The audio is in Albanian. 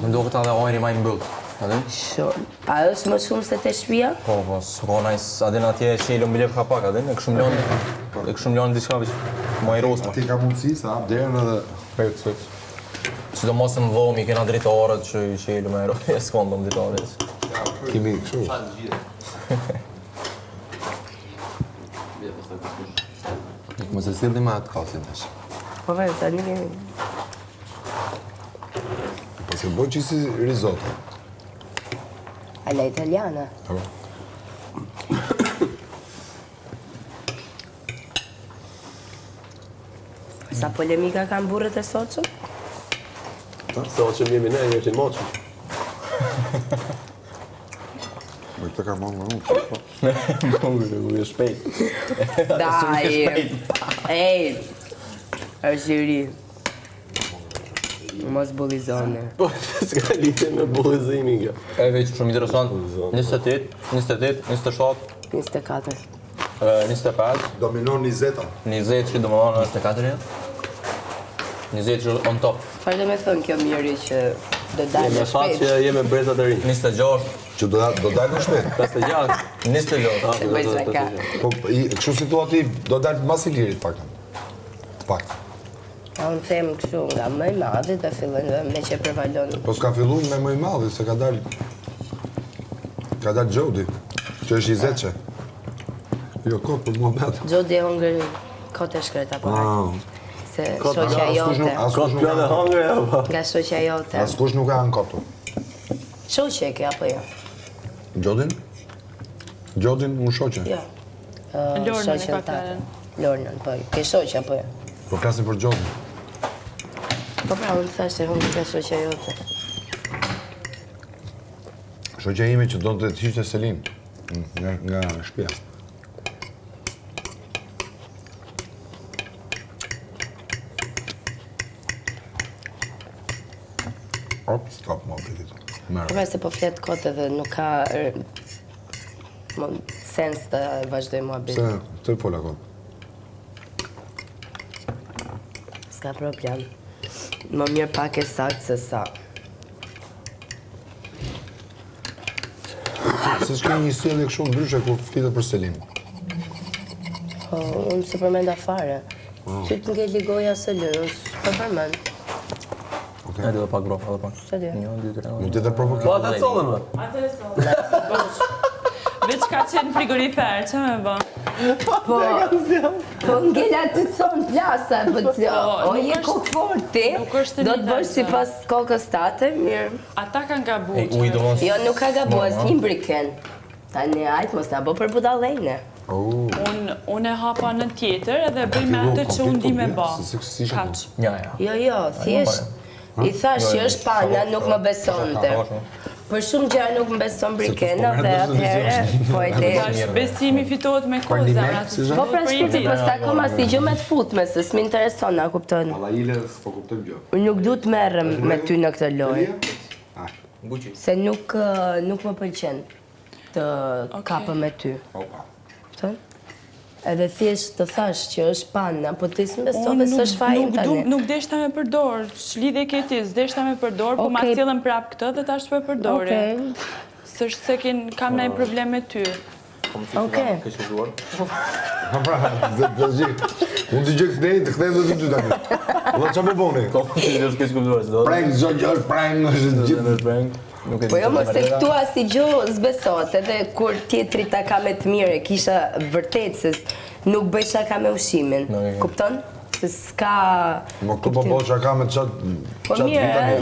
Më do këta dhe ojri ma i mbyllë. Shumë. A është më shumë se të shtëpia? Po, s'ko najs, adin atje që i lëmë bilep ka pak, adin, e këshëm lënë diçka vishë ma i rosma. Ti ka mundësi sa hap derën edhe... Perfekt. Që do mos më dhomi, kena dritarët që i lëmë e rosma, e s'kondëm dritarët. Kimi kështu. Mos e silli me atë kasin tash. Po vërë, tani kemi. Po se boj qisi risotto. Alla italiana. Apo. Sa polemika kanë burrët e Soçëm? Soçëm jemi ne, jemi që moqëm. Po këtë ka mangë unë. Uj, e shpejt. Daj, ej, është i ri. Mos bullizone. Po, s'ka lidhje me bullizimi kjo. E veç shumë interesant, 28, 28, 27, 24. 25, Dominon 20-a. 20 që do më dhanë 24 jetë. 20 që on top. Farë do me thënë kjo mjëri që do dalë Me fat shpejt? që jemi brezat e rinj. 26, Që do dalë në shpejt. 26. 26. Bëj shaka. Po, kështu situati do dalë mas i lirit paktën. Pak. A unë them kështu nga më i madhi të fillojnë me që prevalon. Po s'ka fillu me më i madhi, se ka dalë... Ka dalë Gjodi, që është i zeqe. Jo, kot, për mua betë. Gjodi e hongër kote shkreta po hajtë. Se Kot, shoqja jote. Kot pjone hangre, apo? Nga shoqja jote. Askush nuk ka në kotu. Shoqje ke apo jo? Gjodin? Gjodin unë shoqe. Jo. Lornën e Shoqen pak tate. Lornën, po. Ke shoqja apo jo? Po flasim për Gjodin. Po pra, unë thash se hongër nga shoqja jote. Shoqja ime që do të ishte Selin, nga shtëpia. Op, stop më apetit. Po pra se po fletë kote dhe nuk ka sens të vazhdoj mua Se, bitë. të fola kot. S'ka problem. Më mirë pak e saktë se sa. Se s'ke një sjellje kështu ndryshe kur flitet për Selin. Po, unë se përmenda fare. Që të ngelli goja së lërë, s'po përmend. Hajde dhe pak bro, edhe pak. Sa di? 1, 2, 3, Mund t'jetë provokim. Po, atë të sollën, më. Veç ka qenë frigorifer, që me bë? Po ngella të thonë plasa, po të o nuk je është- kokë forti, nuk është do të një bësh tashë. si pas kokës tate, mirë. Ata kanë gabu. Ej, uj do mos... Jo, nuk ka gabu as një briken. Tani, ajtë mos na bo për budallejne. Unë e hapa në tjetër edhe bëj me atë që unë di me bë. Si shë Kaq. Ja. Jo, thjesht, i thash që është pana, nuk më besonte. Për shumë gjëra nuk më beson brikena dhe atëherë, po e le. Tash besimi fitohet me kohë, zemra. Po pra shpirti, po s'ta kom asnjë gjë me të futme, se s'mi intereson, a kupton. Alla ile s'po kuptojmë gjë. Unë nuk du të merrem me ty në këtë lojë. Buqi. Se nuk më pëlqen të kapëm me ty. Opa. Kupton? Edhe thjesht të thash që është pana, po ti s'më besove s'është fajin tani. Nuk deshta me përdor, ç'lidhje ke ti, s'deshta me përdor, po ma Okej. sjellën prap këtë dhe tash po e përdore. Okej. S'është se kam ndonjë problem me ty. Okej. Pra, dhe zhi. Unë t'i gjë të kthejmë dhe ty tani. Dhe qa po boni? Po, ti do të kesh kuptuar, s'do. Prank, zë gjë është prank, është gjithë. Në prank. Nuk e di. Po jo mos se këtu asnjë gjë s'besot, edhe kur tjetri ta ka me të mirë, kisha vërtet se nuk bëj shaka me ushimin. Kupton? Se s'ka... Më këtu po që ka me qatë... Po mirë,